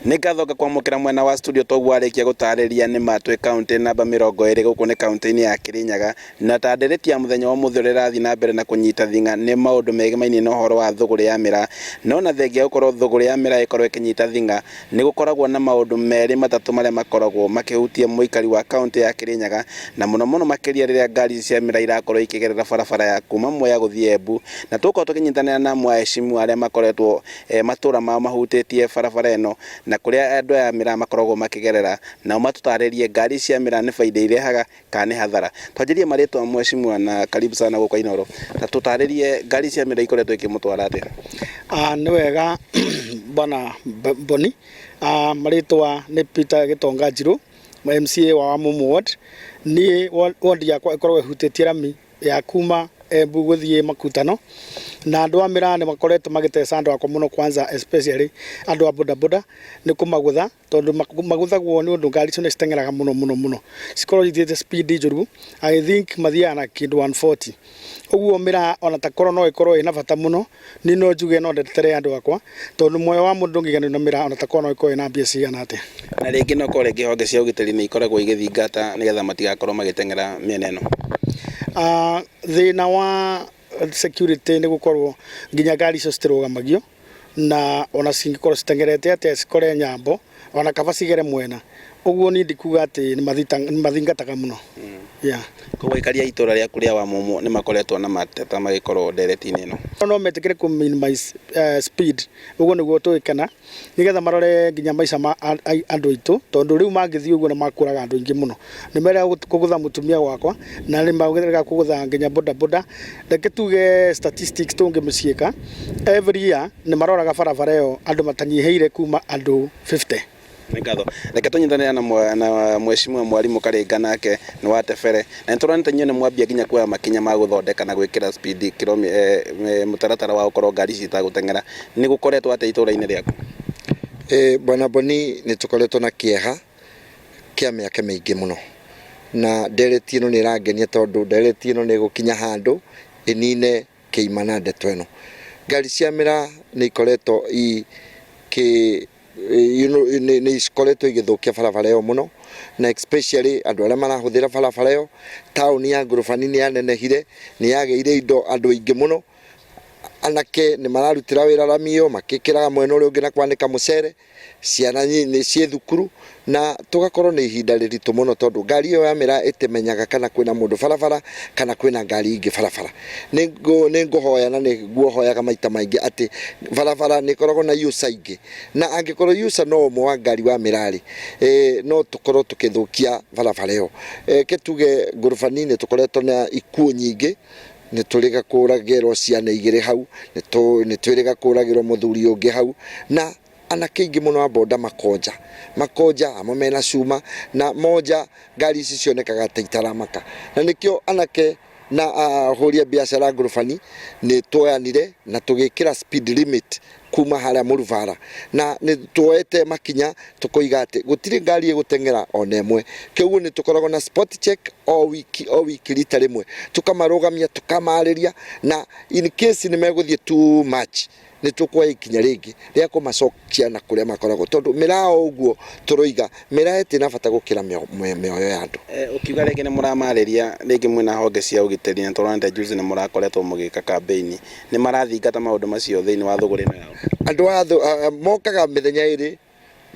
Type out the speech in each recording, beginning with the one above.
Nĩ ngatho kwamũkĩra mwena wa studio togwarĩkia gũtarĩria nĩ matwe county namba 20 gũkũ nĩ county-inĩ ya Kirinyaga na tanderetia ya mũthenya wa mũthĩ ũrĩrathiĩ na mbere na kũnyita thinga nĩ maũndũ megemainie na ũhoro wa thũgũrĩ ya mĩraa no na thengia gũkorwo thũgũrĩ ya mĩraa ĩkorwo ĩkĩnyita thinga nĩ gũkoragwo na maũndũ merĩ matatũ marĩa makoragwo makĩhutia mũikari wa county ya Kirinyaga na mũno makĩria rĩrĩa ngari cia mĩraa irakorwo ikĩgerera barabara ya kuma Mwea gũthiĩ Embu na tũkorwo tũkĩnyitanĩra na amwe a ahĩcimu arĩa makoretwo matũra mao mahutĩtie barabara ĩno na kuria andũ ya mĩraa makoragwo makĩgerera na matũtarĩrie ngari cia mĩraa nĩ faida irehaga kana nĩ hathara. Twanjĩrie marĩtwa mheshimiwa na karibu sana gũkũ Inooro. Na tũtarĩrie ngari cia mĩraa ikoretwo ikĩmũtwara atĩa. Nĩ wega bana Boni. Marĩtwa nĩ Peter Gitonga Njirũ, MCA wa Wamumu Ward. Ni ward yakwa ĩkoragwo ĩhutĩtie rami ya kuma Embu gũthiĩ Makutano na andũ a mĩraa nĩ makoretwo magĩteca andũ akwa mũno kwanza especially andũ a bodaboda nĩ kũmagũtha tondũ magũthagwo nĩ ũndũ ngari icio nĩ citeng'eraga mũno cikorwo ithiĩte speed njũru I think mathiaga na kĩndũ 140 ũguo mĩraa ona ta korwo no ĩkorwo ĩna bata mũno ni no njuge no ndetere andũ akwa tondũ muoyo wa mũndũ ndũngĩiganio na mĩraa ona ta korwo no ĩkorwo ĩna mbia cigana atĩa. Na rĩngĩ no korwo rĩngĩ honge cia ũgitĩri nĩ ikoragwo igĩthingata nĩgetha matigakorwo magĩteng'era mĩena ĩno. Thĩna wa security nĩ gũkorwo nginya ngari icio citirũgamagio na ona cingĩkorwo citeng'erete atĩa cikore nyambo ona kaba cigere mwena ũguo ni ndikuga atĩ nĩ mathingataga mũno. Koguo ikaria itũra rĩaku rĩa Wamumu nĩ makoretwo na mateta magĩkorwo ndereti-inĩ ĩno. No metĩkĩre kũ minimize speed ũguo nĩguo tũĩkena nĩgetha marore nginya maica ma andũ aitũ tondũ rĩu mangĩthiĩ ũguo nĩ makũraga andũ aingĩ mũno. Nĩ merega kũgũtha mũtumia wakwa na nĩ merega kũgũtha nginya bodaboda. Reke tuge statistics tũngĩmĩciĩka every year nĩ maroraga barabara ĩyo andũ matanyihĩire kuma andũ 50. Ngatho. Reke tũnyitanĩre na mheshimiwa Mwalimu Karĩnga nake nĩ wa Tebere na nĩtũronete inyuĩ nĩ mwambia nginya kuoya makinya ma gũthondeka na gwĩkĩra speed mũtaratara wa gũkorwo ngari citagũteng'era nĩ gũkoretwo atĩa itũra-inĩ rĩaku. Bwana Boni nĩ tũkoretwo na kĩeha kĩa mĩaka mĩingĩ mũno na ndereti ĩno nĩ ĩrangenia tondũ ndereti ĩno nĩ gũkinya handũ ĩnine kĩimana ndeto ĩno. Ngari cia mĩraa nĩ ikoretwo nĩ ikoretwo igĩthũkia barabara ĩyo mũno na especially andũ arĩa marahũthĩra barabara ĩyo. Taũni ya Ngorobani nĩ yanenehire nĩ yagĩire indo andũ aingĩ mũno anake nĩ mararutĩra wĩra rami ĩyo makĩkĩraga mwena ũrĩa ũngĩ na kwanĩka mũcere ciana nĩ ciĩ thukuru na tũgakorwo nĩ ihinda rĩritũ mũno tondũ ngari ĩyo ya mĩraa ĩtĩmenyaga kana kwĩna mũndũ barabara kana kwĩna ngari ingĩ barabara. Nĩ ngũhoya na nĩ guohoyaga maita maingĩ atĩ barabara nĩ ikoragwo na user ingĩ na angĩkorwo user no ũmwe wa ngari wa mĩraa no tũkorwo tũkĩthũkia barabara ĩyo. Tuge Ngorobani nĩ tũkoretwo na ikuũ nyingĩ nĩ tũrĩga kũragĩrwo ciana igĩrĩ hau nĩ twĩrĩga kũragĩrwo mũthuri ũngĩ hau na anake aingĩ mũno a boda makonja amwe mena cuma na moja ngari ici cionekaga ta itaramaka na nĩkĩo anake na ahũri biacara Ngorobani nĩ twoyanire na tũgĩkĩra speed limit kuma harĩa Mũruvara na nĩ tuoete makinya tũkoiga atĩ gũtirĩ ngari ĩgũteng'era ona ĩmwe. Kĩoguo nĩ tũkoragwo na spot check o wiki rita rĩmwe tũkamarũgamia tũkamarĩria na in case nĩ megũthiĩ too much nĩ tũkuoya ikinya rĩngĩ rĩa kũmacokia na kũrĩa makoragwo tondũ mĩraa ũguo tũroiga mĩraa ĩtina bata gũkĩra mĩoyo ya andũ. Ũkiuga rĩngĩ nĩ mũramarĩria rĩngĩ mwĩna honge cia ũgitĩri na tũronete juzi nĩ mũrakoretwo mũgĩka campaign nĩ marathingata maũndũ macio thĩinĩ wa thũgũrĩ ĩno yao. Andũ mokaga mĩthenya ĩrĩ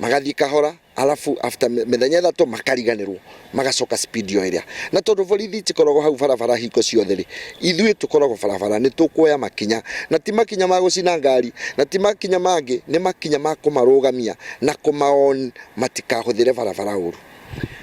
magathiĩ kahora alafu after mĩthenya 3 makariganĩrwo magacoka speed yo ĩrĩa na tondũ borithi cikoragwo hau barabara hingo ciothe rĩ ithuĩ tũkoragwo barabara nĩ tũkuoya makinya na ti makinya ma gũcina ngari na ti makinya mangĩ nĩ makinya ma kũmarũgamia na kũmaon matikahũthĩre barabara ũru.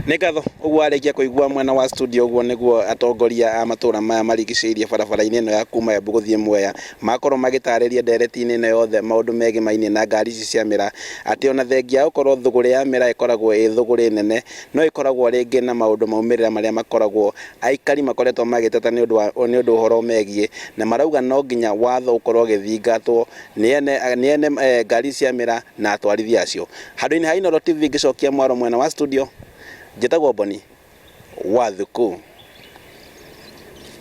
Nĩ ngatho ũguo arĩkia kũigua mwena wa studio ũguo nĩguo atongoria a matũra maya marigicĩirie barabara-inĩ ĩno ya kuma Embu gũthiĩ Mwea makorwo magĩtarĩria ndereti-inĩ ĩno yothe maũndũ megemainie na ngari ici cia mĩraa atĩ ona thengia gũkorwo thũgũrĩ ya mĩraa ĩkoragwo thũgũrĩ nene no ĩkoragwo rĩngĩ na maũndũ maumĩrĩra marĩa makoragwo aikari makoretwo magĩteta nĩ ũndũ ũhoro megiĩ na marauga no nginya watho ũkorwo ũgĩthingatwo nĩ ene ngari cia mĩraa na atwarithia acio. Handũ-inĩ ha Inooro TV ngĩcokia mwaro mwena wa studio njĩtagwo Boni wa Thuku.